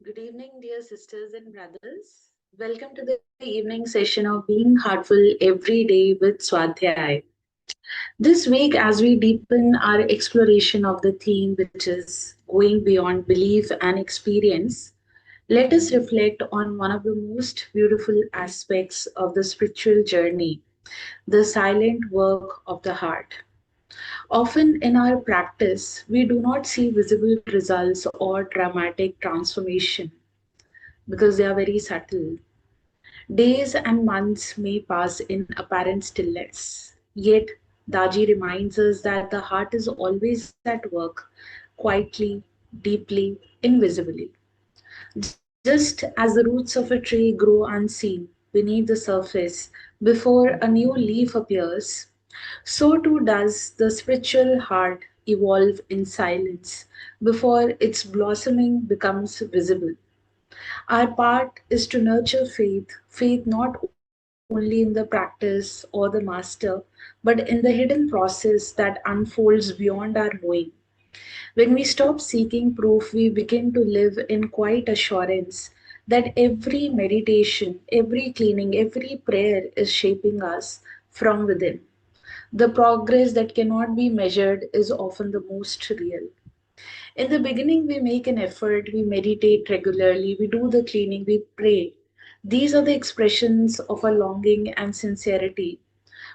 Good evening, dear sisters and brothers. Welcome to the evening session of Being Heartful Every Day with Swadhyaya. This week, as we deepen our exploration of the theme, which is going beyond belief and experience, let us reflect on one of the most beautiful aspects of the spiritual journey, the silent work of the heart. Often in our practice, we do not see visible results or dramatic transformation because they are very subtle. Days and months may pass in apparent stillness. Yet, Daji reminds us that the heart is always at work, quietly, deeply, invisibly. Just as the roots of a tree grow unseen beneath the surface before a new leaf appears, so too does the spiritual heart evolve in silence before its blossoming becomes visible. Our part is to nurture faith not only in the practice or the master, but in the hidden process that unfolds beyond our knowing. When we stop seeking proof, we begin to live in quiet assurance that every meditation, every cleaning, every prayer is shaping us from within. The progress that cannot be measured is often the most real. In the beginning, we make an effort, we meditate regularly, we do the cleaning, we pray. These are the expressions of our longing and sincerity.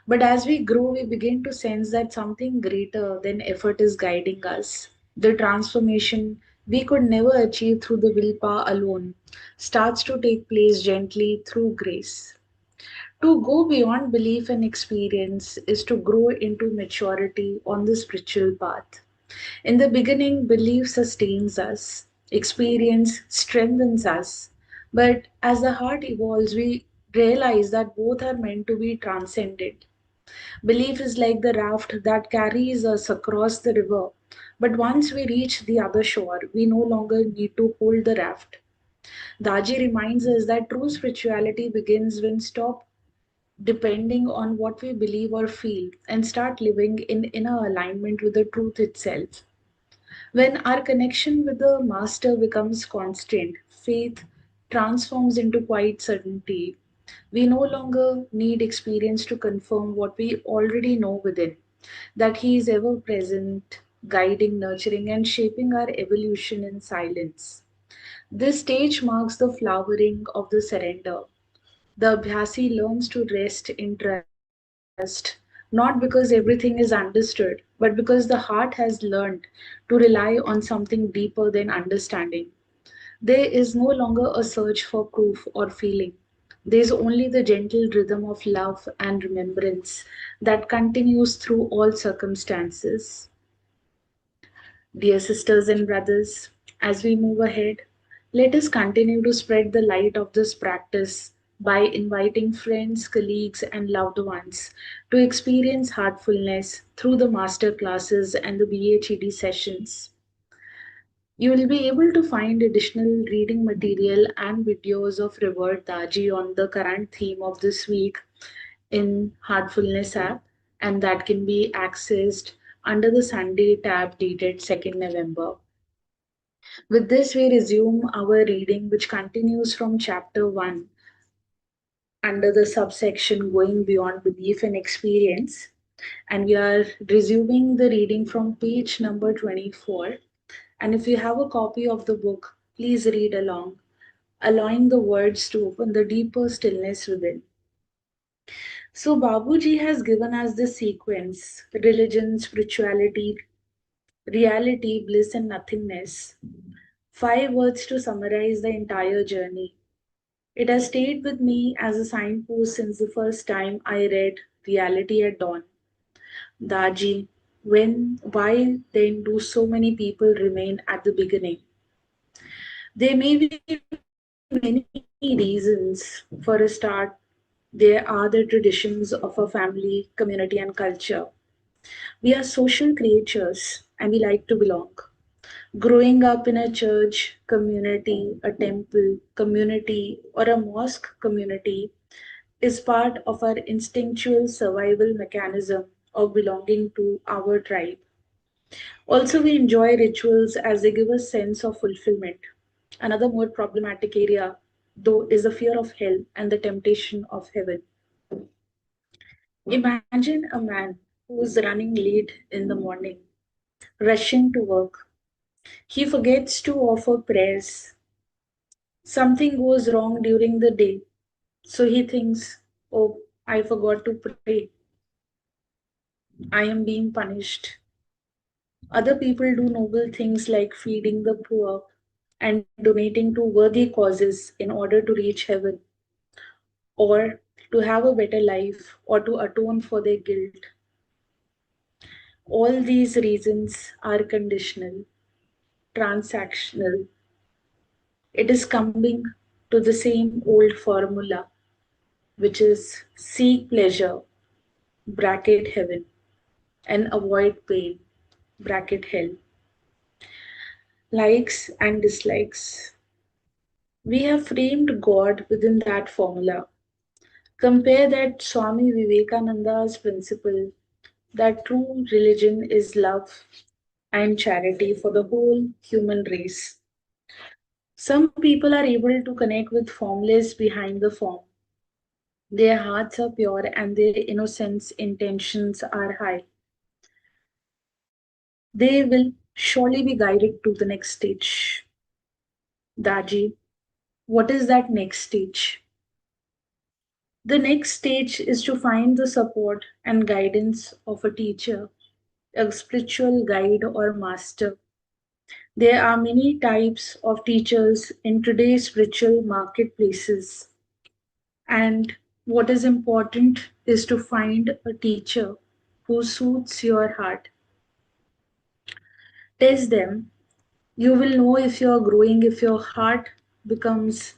But as we grow, we begin to sense that something greater than effort is guiding us. The transformation we could never achieve through the willpower alone starts to take place gently through grace. To go beyond belief and experience is to grow into maturity on the spiritual path. In the beginning, belief sustains us, experience strengthens us, but as the heart evolves, we realize that both are meant to be transcended. Belief is like the raft that carries us across the river, but once we reach the other shore, we no longer need to hold the raft. Daji reminds us that true spirituality begins when stop depending on what we believe or feel and start living in inner alignment with the truth itself. When our connection with the Master becomes constant, faith transforms into quiet certainty. We no longer need experience to confirm what we already know within, that He is ever present, guiding, nurturing, and shaping our evolution in silence. This stage marks the flowering of the surrender. The Abhyasi learns to rest in trust, not because everything is understood, but because the heart has learned to rely on something deeper than understanding. There is no longer a search for proof or feeling. There is only the gentle rhythm of love and remembrance that continues through all circumstances. Dear sisters and brothers, as we move ahead, let us continue to spread the light of this practice by inviting friends, colleagues, and loved ones to experience heartfulness through the master classes and the BHED sessions. You will be able to find additional reading material and videos of Revert Daji on the current theme of this week in Heartfulness app, and that can be accessed under the Sunday tab dated 2nd November. With this, we resume our reading, which continues from chapter 1 under the subsection Going Beyond Belief and Experience. And we are resuming the reading from page number 24. And if you have a copy of the book, please read along, allowing the words to open the deeper stillness within. So, Babuji has given us the sequence: religion, spirituality, reality, bliss, and nothingness. 5 words to summarize the entire journey. It has stayed with me as a signpost since the first time I read Reality at Dawn. Daji, why then do so many people remain at the beginning? There may be many reasons. For a start, there are the traditions of our family, community, and culture. We are social creatures and we like to belong. Growing up in a church community, a temple community, or a mosque community is part of our instinctual survival mechanism of belonging to our tribe. Also, we enjoy rituals as they give us sense of fulfillment. Another more problematic area, though, is the fear of hell and the temptation of heaven. Imagine a man who's running late in the morning, rushing to work. He forgets to offer prayers. Something goes wrong during the day, so he thinks, oh, I forgot to pray. I am being punished. Other people do noble things like feeding the poor and donating to worthy causes in order to reach heaven, or to have a better life, or to atone for their guilt. All these reasons are conditional, transactional. It is coming to the same old formula, which is seek pleasure, bracket heaven, and avoid pain, bracket hell. Likes and dislikes. We have framed God within that formula. Compare that Swami Vivekananda's principle that true religion is love and charity for the whole human race. Some people are able to connect with formless behind the form. Their hearts are pure and their innocence intentions are high. They will surely be guided to the next stage. Daji, what is that next stage? The next stage is to find the support and guidance of a teacher, a spiritual guide or master. There are many types of teachers in today's spiritual marketplaces. And what is important is to find a teacher who suits your heart. Test them. You will know if you are growing, if your heart becomes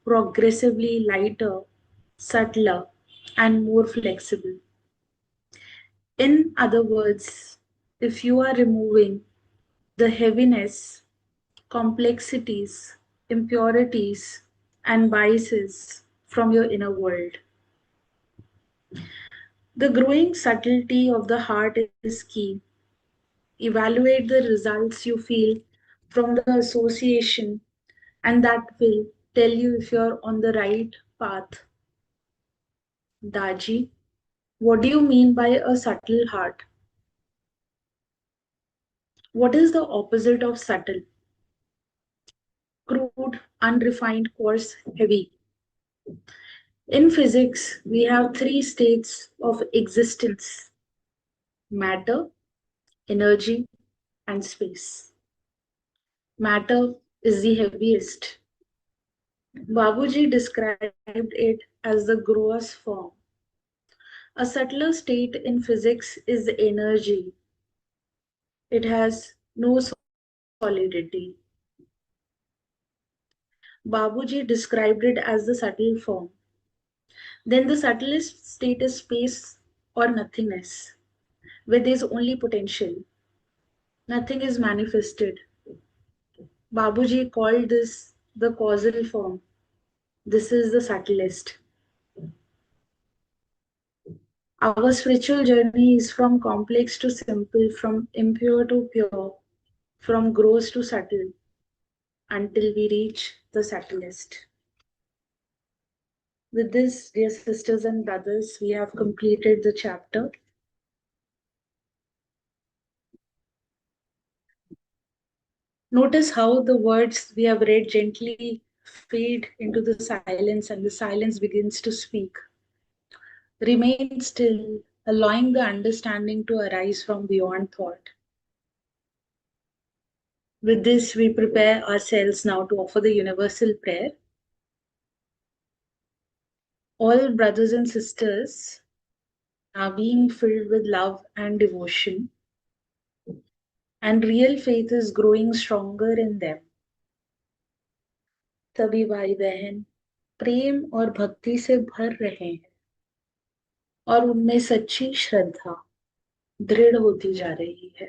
progressively lighter, subtler, and more flexible. In other words, if you are removing the heaviness, complexities, impurities, and biases from your inner world. The growing subtlety of the heart is key. Evaluate the results you feel from the association, and that will tell you if you're on the right path. Daji, what do you mean by a subtle heart? What is the opposite of subtle? Crude, unrefined, coarse, heavy. In physics, we have three states of existence: matter, energy, and space. Matter is the heaviest. Babuji described it as the gross form. A subtler state in physics is energy. It has no solidity. Babuji described it as the subtle form. Then the subtlest state is space or nothingness, where there is only potential. Nothing is manifested. Babuji called this the causal form. This is the subtlest. Our spiritual journey is from complex to simple, from impure to pure, from gross to subtle, until we reach the subtlest. With this, dear sisters and brothers, we have completed the chapter. Notice how the words we have read gently fade into the silence and the silence begins to speak. Remain still, allowing the understanding to arise from beyond thought. With this, we prepare ourselves now to offer the universal prayer. All brothers and sisters are being filled with love and devotion, and real faith is growing stronger in them. सभी भाई बहन प्रेम और भक्ति से भर रहे हैं और उनमें सच्ची श्रद्धा दृढ़ होती जा रही है.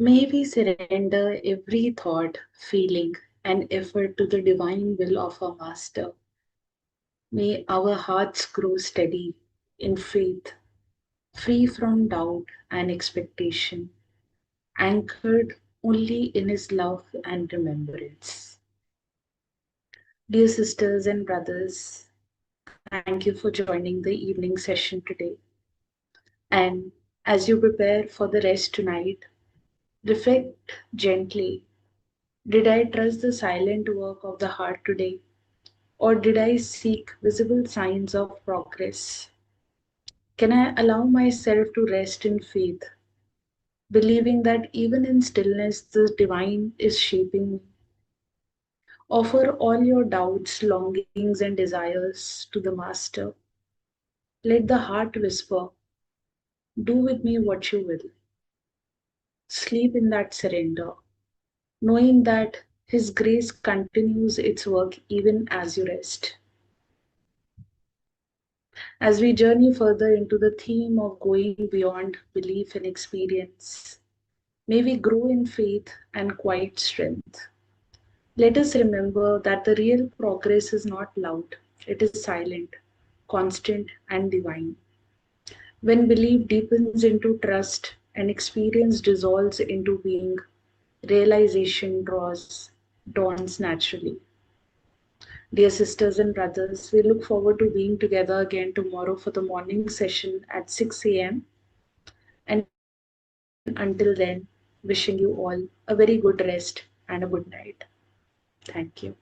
May we surrender every thought, feeling, and effort to the divine will of our Master. May our hearts grow steady in faith, free from doubt and expectation, anchored only in His love and remembrance. Dear sisters and brothers, thank you for joining the evening session today. And as you prepare for the rest tonight, reflect gently. Did I trust the silent work of the heart today? Or did I seek visible signs of progress? Can I allow myself to rest in faith, believing that even in stillness the divine is shaping me? Offer all your doubts, longings, and desires to the Master. Let the heart whisper, "Do with me what you will." Sleep in that surrender, knowing that His grace continues its work even as you rest. As we journey further into the theme of going beyond belief and experience, may we grow in faith and quiet strength. Let us remember that the real progress is not loud, it is silent, constant, and divine. When belief deepens into trust and experience dissolves into being, realization dawns naturally. Dear sisters and brothers, we look forward to being together again tomorrow for the morning session at 6 a.m. And until then, wishing you all a very good rest and a good night. Thank you.